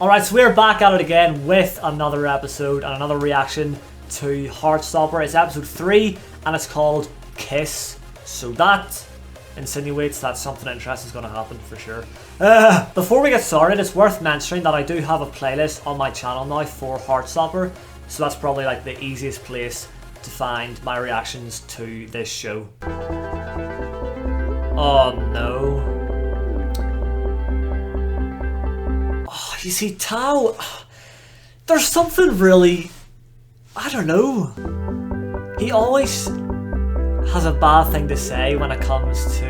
Alright, so we're back at it again with another episode and another reaction to Heartstopper. It's episode 3 and it's called Kiss. So that insinuates that something interesting is going to happen for sure. Before we get started, it's worth mentioning that I do have a playlist on my channel now for Heartstopper. So that's probably like the easiest place to find my reactions to this show. Oh no. Oh, you see, Tao, there's something really, I don't know. He always has a bad thing to say when it comes to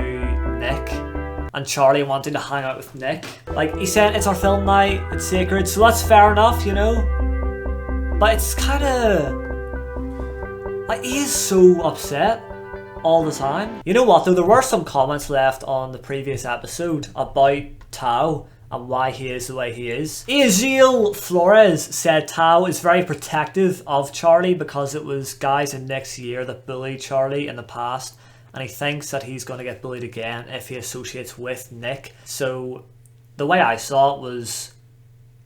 Nick and Charlie wanting to hang out with Nick. Like, he said it's our film night, it's sacred, so that's fair enough, you know? But it's kind of, like, he is so upset all the time. You know what though, there were some comments left on the previous episode about Tao and why he is the way he is. Aziel Flores said Tao is very protective of Charlie because it was guys in Nick's year that bullied Charlie in the past, and he thinks that he's going to get bullied again if he associates with Nick. So the way I saw it was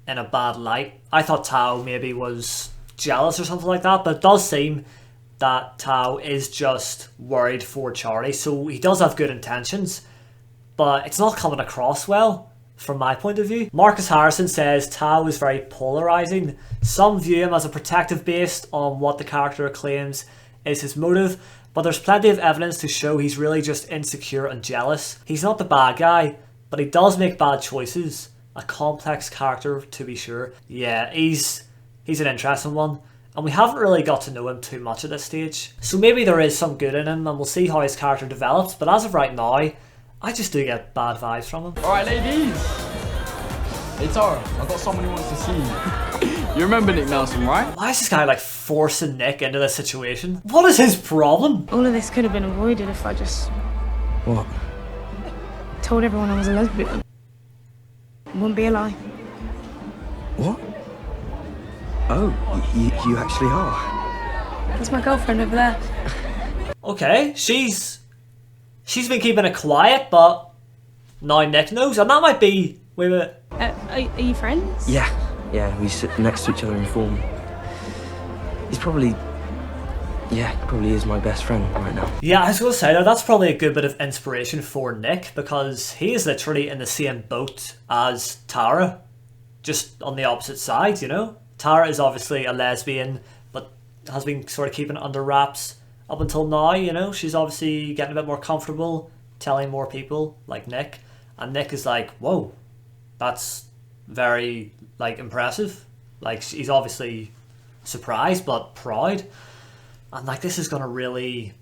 in a bad light. I thought Tao maybe was jealous or something like that, but it does seem that Tao is just worried for Charlie. So he does have good intentions, but it's not coming across well from my point of view. Marcus Harrison says Tao is very polarizing. Some view him as a protective based on what the character claims is his motive, but there's plenty of evidence to show he's really just insecure and jealous. He's not the bad guy, but he does make bad choices. A complex character, to be sure. Yeah, he's an interesting one, and we haven't really got to know him too much at this stage. So maybe there is some good in him, and we'll see how his character develops, but as of right now, I just do get bad vibes from him. Alright ladies! Hey Tara, I've got someone who wants to see you. You remember Nick Nelson, right? Why is this guy like forcing Nick into this situation? What is his problem? All of this could have been avoided if I just... What? Told everyone I was a lesbian. It wouldn't be a lie. What? Oh, you actually are? That's my girlfriend over there. Okay, she's been keeping it quiet, but now Nick knows, and that might be... Wait a minute. Are you friends? Yeah, we sit next to each other in form. He's probably... Yeah, he probably is my best friend right now. Yeah, I was going to say, that's probably a good bit of inspiration for Nick, because he is literally in the same boat as Tara, just on the opposite side, you know? Tara is obviously a lesbian, but has been sort of keeping it under wraps up until now, you know? She's obviously getting a bit more comfortable telling more people, like Nick. And Nick is like, whoa, that's very, like, impressive. Like, he's obviously surprised, but proud. And, like, this is going to really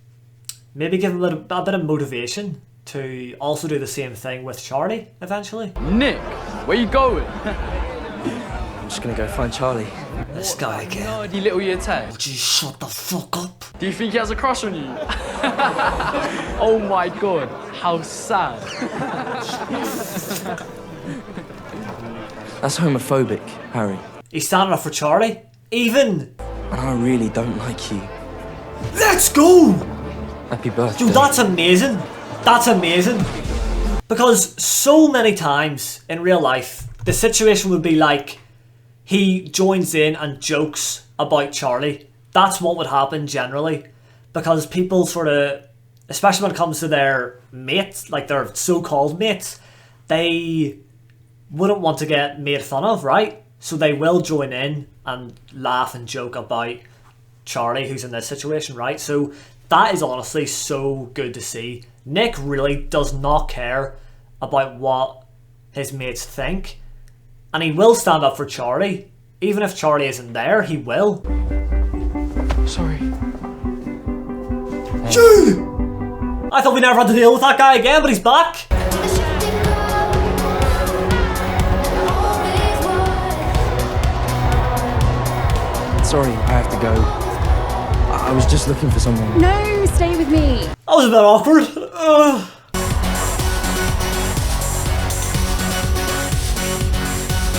maybe give him a bit of motivation to also do the same thing with Charlie, eventually. Nick, where you going? I'm just gonna go find Charlie. This guy again. Nerdy little year 10. Would you shut the fuck up? Do you think he has a crush on you? Oh my god, how sad. That's homophobic, Harry. He's standing up for Charlie. Even. And I really don't like you. Let's go! Happy birthday. Dude, that's amazing. That's amazing. Because so many times in real life, the situation would be like, he joins in and jokes about Charlie. That's what would happen generally. Because people sort of, especially when it comes to their mates, like their so-called mates, they wouldn't want to get made fun of, right? So they will join in and laugh and joke about Charlie, who's in this situation, right? So that is honestly so good to see. Nick really does not care about what his mates think. And he will stand up for Charlie. Even if Charlie isn't there, he will. Sorry. Hey. I thought we never had to deal with that guy again, but he's back. Sorry, I have to go. I was just looking for someone. No, stay with me. That was a bit awkward. Ugh.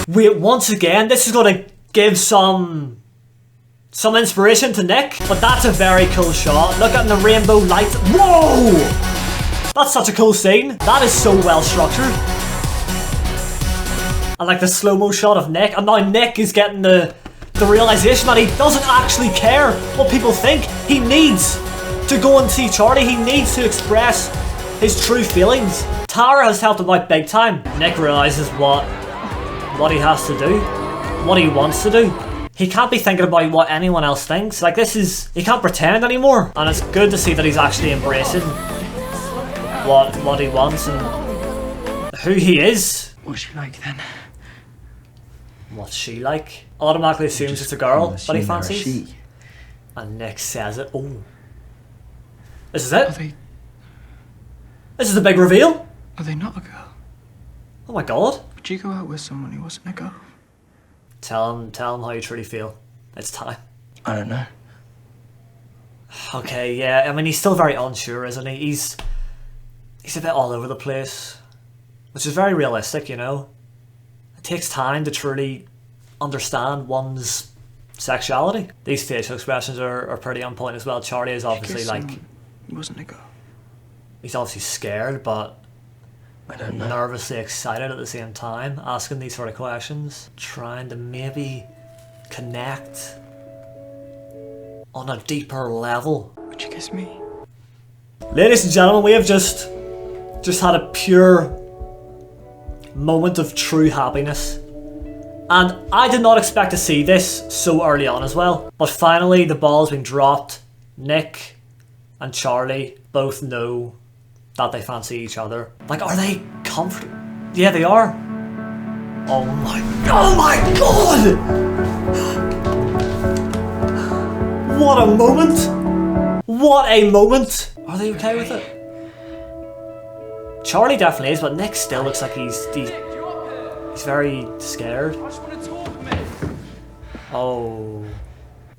Wait, once again, this is going to give some inspiration to Nick, but that's a very cool shot. Look at the rainbow lights. Whoa! That's such a cool scene. That is so well structured. And like the slow-mo shot of Nick, and now Nick is getting the realization that he doesn't actually care what people think. He needs to go and see Charlie. He needs to express his true feelings. Tara has helped him out big time. Nick realizes what he has to do, what he wants to do. He can't be thinking about what anyone else thinks. Like he can't pretend anymore. And it's good to see that he's actually embracing what he wants and who he is. What's she like then? What's she like? Automatically assumes it's a girl that he fancies. She. And Nick says it. Oh. This is it? Are they This is the big reveal? Are they not a girl? Oh my god. Would you go out with someone who wasn't a girl? Tell him how you truly feel. It's time. I don't know. Okay, yeah, I mean he's still very unsure, isn't he? He's a bit all over the place. Which is very realistic, you know. It takes time to truly understand one's sexuality. These facial expressions are pretty on point as well. Charlie is obviously like... He wasn't a girl. He's obviously scared, but I don't know. nervously excited at the same time, asking these sort of questions, trying to maybe connect on a deeper level. Would you kiss me? Ladies and gentlemen, we have just had a pure moment of true happiness. And I did not expect to see this so early on as well. But finally the ball's been dropped. Nick and Charlie both know that they fancy each other. Like, are they comfortable? Yeah, they are. Oh my god! What a moment! What a moment! Are they okay with it? Charlie definitely is, but Nick still looks like he's very scared. Oh,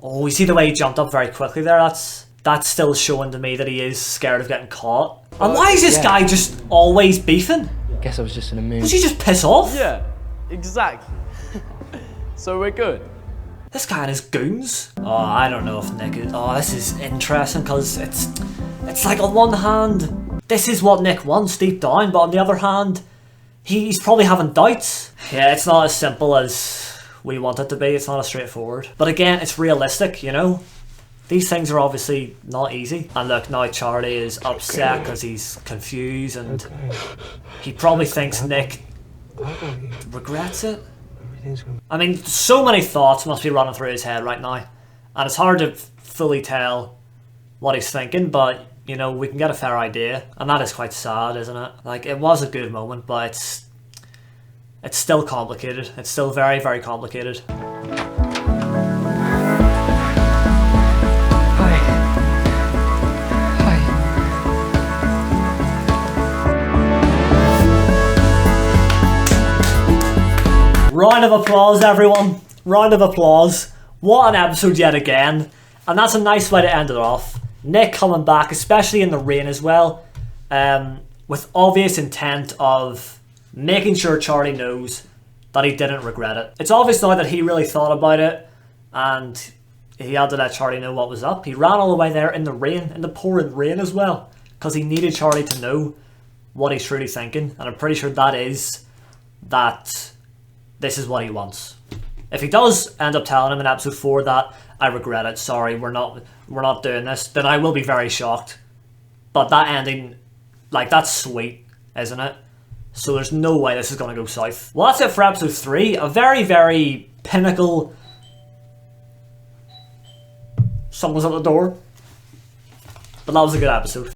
you see the way he jumped up very quickly there? That's still showing to me that he is scared of getting caught. And why is this guy just always beefing? Guess I was just in a mood. Does he just piss off? Yeah, exactly. So we're good. This guy and his goons. Oh, I don't know if Nick is... Oh, this is interesting because it's like on one hand, this is what Nick wants deep down, but on the other hand, he's probably having doubts. Yeah, it's not as simple as we want it to be. It's not as straightforward. But again, it's realistic, you know? These things are obviously not easy. And look, now Charlie is upset because he's confused and he probably thinks Nick regrets it. I mean, so many thoughts must be running through his head right now. And it's hard to fully tell what he's thinking, but, you know, we can get a fair idea. And that is quite sad, isn't it? Like, it was a good moment, but it's still complicated. It's still very, very complicated. Round of applause, everyone. Round of applause. What an episode yet again. And that's a nice way to end it off. Nick coming back, especially in the rain as well, with obvious intent of making sure Charlie knows that he didn't regret it. It's obvious now that he really thought about it and he had to let Charlie know what was up. He ran all the way there in the rain, in the pouring rain as well, because he needed Charlie to know what he's truly thinking. And I'm pretty sure that is that this is what he wants. If he does end up telling him in episode 4 that I regret it, sorry, we're not doing this, then I will be very shocked. But that ending, like, that's sweet, isn't it? So there's no way this is going to go south. Well, that's it for episode 3. A very, very pinnacle... Someone's at the door. But that was a good episode.